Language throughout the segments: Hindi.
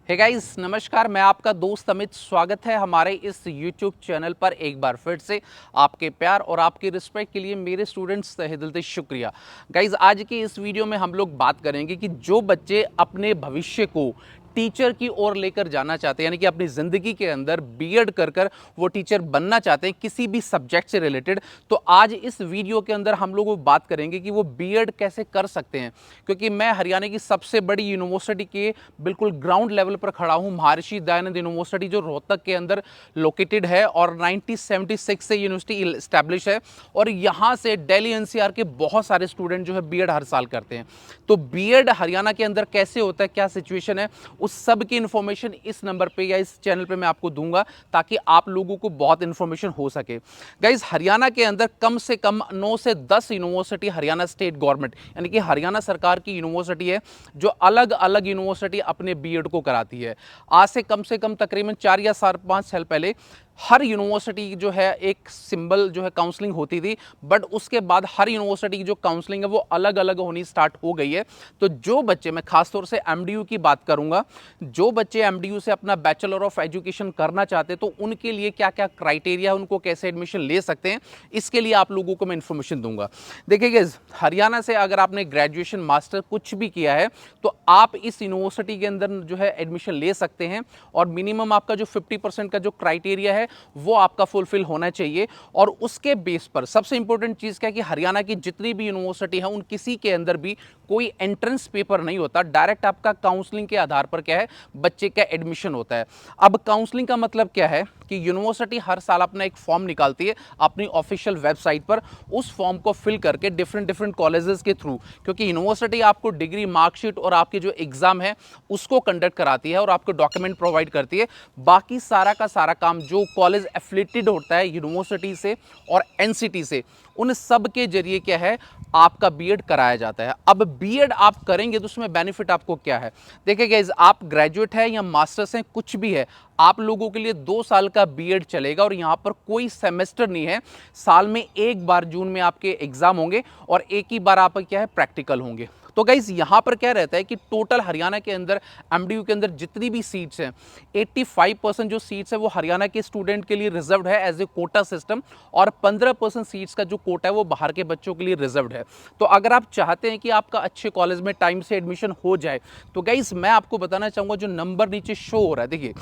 हे गाइस नमस्कार, मैं आपका दोस्त अमित। स्वागत है हमारे इस YouTube चैनल पर। एक बार फिर से आपके प्यार और आपके रिस्पेक्ट के लिए मेरे स्टूडेंट्स तहे दिल से शुक्रिया। गाइस आज की इस वीडियो में हम लोग बात करेंगे कि जो बच्चे अपने भविष्य को टीचर की ओर लेकर जाना चाहते हैं, यानी कि अपनी ज़िंदगी के अंदर बीएड कर कर वो टीचर बनना चाहते हैं किसी भी सब्जेक्ट से रिलेटेड, तो आज इस वीडियो के अंदर हम लोग वो बात करेंगे कि वो बीएड कैसे कर सकते हैं। क्योंकि मैं हरियाणा की सबसे बड़ी यूनिवर्सिटी के बिल्कुल ग्राउंड लेवल पर खड़ा हूँ, महर्षि दयानंद यूनिवर्सिटी, जो रोहतक के अंदर लोकेटेड है और 1976 से यूनिवर्सिटी इस्टेब्लिश है। और यहाँ से दिल्ली एनसीआर के बहुत सारे स्टूडेंट जो है बीएड हर साल करते हैं। तो बीएड हरियाणा के अंदर कैसे होता है, क्या सिचुएशन है, उस सब की इन्फॉर्मेशन इस नंबर पे या इस चैनल पे मैं आपको दूंगा, ताकि आप लोगों को बहुत इन्फॉर्मेशन हो सके। गाइस हरियाणा के अंदर कम से कम 9 से 10 यूनिवर्सिटी हरियाणा स्टेट गवर्नमेंट यानी कि हरियाणा सरकार की यूनिवर्सिटी है, जो अलग अलग यूनिवर्सिटी अपने बीएड को कराती है। आज से कम तकरीबन 4 या 5 साल पहले हर यूनिवर्सिटी जो है एक सिंबल जो है काउंसलिंग होती थी, बट उसके बाद हर यूनिवर्सिटी की जो काउंसलिंग है वो अलग अलग होनी स्टार्ट हो गई है। तो जो बच्चे, मैं खासतौर से एमडीयू की बात करूंगा, जो बच्चे एमडीयू से अपना बैचलर ऑफ एजुकेशन करना चाहते हैं तो उनके लिए क्या क्या क्राइटेरिया है, उनको कैसे एडमिशन ले सकते हैं, इसके लिए आप लोगों को मैं इन्फॉर्मेशन दूंगा। देखिए हरियाणा से अगर आपने ग्रेजुएशन मास्टर कुछ भी किया है तो आप इस यूनिवर्सिटी के अंदर जो है एडमिशन ले सकते हैं, और मिनिमम आपका जो 50% का जो क्राइटेरिया है वो आपका फुलफिल होना चाहिए। और उसके बेस पर सबसे इंपॉर्टेंट चीज क्या है कि हरियाणा की जितनी भी यूनिवर्सिटी है उन किसी के अंदर भी कोई एंट्रेंस पेपर नहीं होता, डायरेक्ट आपका काउंसलिंग के आधार पर क्या है बच्चे का एडमिशन होता है। अब काउंसलिंग का मतलब क्या है कि यूनिवर्सिटी हर साल अपना एक फॉर्म निकालती है अपनी ऑफिशियल वेबसाइट पर। उस फॉर्म को फिल करके डिफरेंट डिफरेंट कॉलेजेस के थ्रू, क्योंकि यूनिवर्सिटी आपको डिग्री, मार्कशीट और आपके जो एग्जाम है उसको कंडक्ट कराती है और आपको डॉक्यूमेंट प्रोवाइड करती है। बाकी सारा का सारा काम जो कॉलेज एफिलिएटेड होता है यूनिवर्सिटी से और एनसीटी से, उन सब के जरिए क्या है आपका बीएड कराया जाता है। अब बीएड आप करेंगे तो उसमें बेनिफिट आपको क्या है। देखिए गाइस, आप ग्रेजुएट है या मास्टर्स हैं, कुछ भी है, आप लोगों के लिए 2 साल का बीएड चलेगा और यहां पर कोई सेमेस्टर नहीं है। साल में एक बार जून में आपके एग्जाम होंगे और एक ही बार आप क्या है प्रैक्टिकल होंगे। तो गाइस यहां पर क्या रहता है कि टोटल हरियाणा के अंदर एमडीयू के अंदर जितनी भी सीट्स हैं, 85% जो सीट्स है वो हरियाणा के स्टूडेंट के लिए रिजर्व्ड है एज ए कोटा सिस्टम, और 15% सीट्स का जो कोटा है वो बाहर के बच्चों के लिए रिजर्व्ड है। तो अगर आप चाहते हैं कि आपका अच्छे कॉलेज में टाइम से एडमिशन हो जाए, तो गाइस मैं आपको बताना चाहूंगा, जो नंबर नीचे शो हो रहा है, देखिए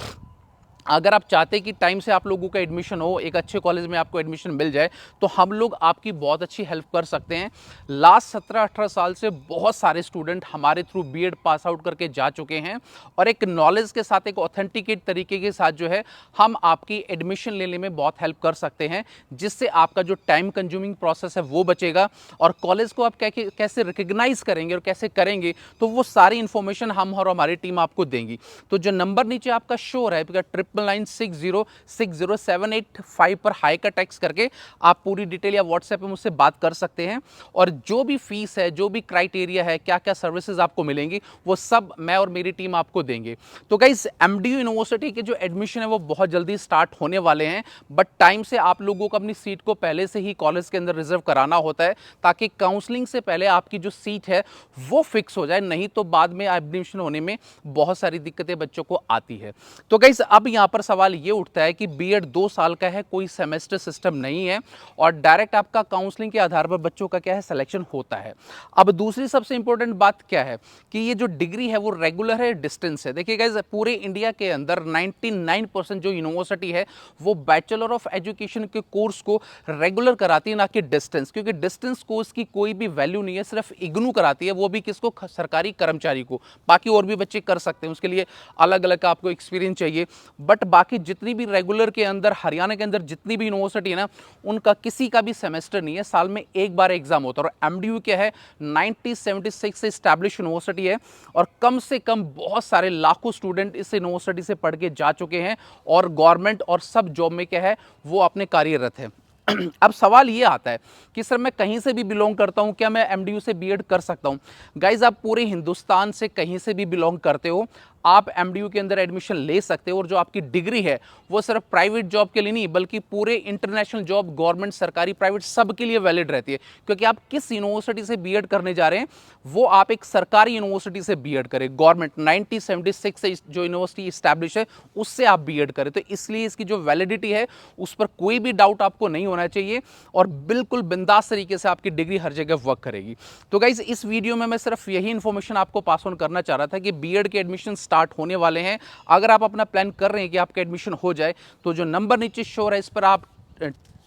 अगर आप चाहते हैं कि टाइम से आप लोगों का एडमिशन हो, एक अच्छे कॉलेज में आपको एडमिशन मिल जाए, तो हम लोग आपकी बहुत अच्छी हेल्प कर सकते हैं। लास्ट 17-18 साल से बहुत सारे स्टूडेंट हमारे थ्रू बीएड पास आउट करके जा चुके हैं, और एक नॉलेज के साथ, एक ऑथेंटिकेट तरीके के साथ जो है हम आपकी एडमिशन लेने में बहुत हेल्प कर सकते हैं, जिससे आपका जो टाइम कंज्यूमिंग प्रोसेस है वो बचेगा। और कॉलेज को आप कैसे रिकग्नाइज करेंगे और कैसे करेंगे, तो वो सारी इंफॉर्मेशन हम और हमारी टीम आपको देंगी। तो जो नंबर नीचे आपका शो है 9996060785 पर हाई का टेक्स्ट करके आप पूरी डिटेल या व्हाट्सएप पे मुझसे बात कर सकते हैं। और जो भी फीस है, जो भी क्राइटेरिया है, क्या क्या सर्विसेज आपको मिलेंगी, वो सब मैं और मेरी टीम आपको देंगे। तो गाइस एमडीयू यूनिवर्सिटी के जो एडमिशन है वो बहुत जल्दी स्टार्ट होने वाले हैं, बट टाइम से आप लोगों को अपनी सीट को पहले से ही कॉलेज के अंदर रिजर्व कराना होता है, ताकि काउंसलिंग से पहले आपकी जो सीट है वो फिक्स हो जाए, नहीं तो बाद में एडमिशन होने में बहुत सारी दिक्कतें बच्चों को आती है। तो गाइस अब यहां पर सवाल ये उठता है कि बीएड 2 साल का है, कोई सेमेस्टर सिस्टम नहीं है, और डायरेक्ट आपका काउंसलिंग के आधार पर बच्चों का क्या है सिलेक्शन होता है। अब दूसरी सबसे इंपॉर्टेंट बात क्या है कि ये जो डिग्री है वो रेगुलर है, डिस्टेंस है। देखिए गाइस, पूरे इंडिया के अंदर 99% जो यूनिवर्सिटी है वो बैचलर ऑफ एजुकेशन के कोर्स को रेगुलर कराती है, ना कि डिस्टेंस, क्योंकि डिस्टेंस कोर्स की कोई भी वैल्यू नहीं है, सिर्फ इग्नू कराती है, वो भी किसको, सरकारी कर्मचारी को। बाकी और भी बच्चे कर सकते हैं, उसके लिए अलग अलग आपको एक्सपीरियंस चाहिए। बट बाकी जितनी भी रेगुलर के अंदर हरियाणा के अंदर जितनी भी यूनिवर्सिटी है ना, उनका किसी का भी सेमेस्टर नहीं है, साल में एक बार एग्जाम होता है। और एमडीयू क्या है, 1976 से स्टैब्लिश यूनिवर्सिटी है, और कम से कम बहुत सारे लाखों स्टूडेंट इस यूनिवर्सिटी से पढ़ के जा चुके हैं, और गवर्नमेंट और सब जॉब में क्या है वो अपने कार्यरत है। अब सवाल ये आता है कि सर मैं कहीं से भी बिलोंग करता हूं, क्या मैं एमडीयू से बीएड कर सकता हूं। गाइज आप पूरे हिंदुस्तान से कहीं से भी बिलोंग करते हो, आप एमडीयू के अंदर एडमिशन ले सकते हो। और जो आपकी डिग्री है वो सिर्फ प्राइवेट जॉब के लिए नहीं बल्कि पूरे इंटरनेशनल जॉब, गवर्नमेंट, सरकारी, प्राइवेट, सबके लिए वैलिड रहती है। क्योंकि आप किस यूनिवर्सिटी से बीएड करने जा रहे हैं वो आप एक सरकारी यूनिवर्सिटी से बीएड करें, गवर्नमेंट 1976 से जो यूनिवर्सिटी इस्टेब्लिश है उससे आप बीएड करें। तो इसलिए इसकी जो वैलिडिटी है उस पर कोई भी डाउट आपको नहीं होना चाहिए और बिल्कुल बिंदास तरीके से आपकी डिग्री हर जगह वर्क करेगी। तो गाइज इस वीडियो में मैं सिर्फ यही इंफॉर्मेशन आपको पास ऑन करना चाह रहा था कि बीएड के एडमिशन स्टार्ट होने वाले हैं। अगर आप अपना प्लान कर रहे हैं कि आपका एडमिशन हो जाए तो जो नंबर नीचे शो है इस पर आप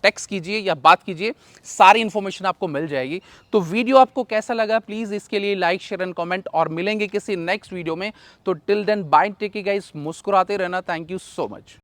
टेक्स्ट कीजिए या बात कीजिए, सारी इंफॉर्मेशन आपको मिल जाएगी। तो वीडियो आपको कैसा लगा प्लीज इसके लिए लाइक, शेयर एंड कमेंट, और मिलेंगे किसी नेक्स्ट वीडियो में। तो till then bye, take care guys, मुस्कुराते रहना। Thank you so much.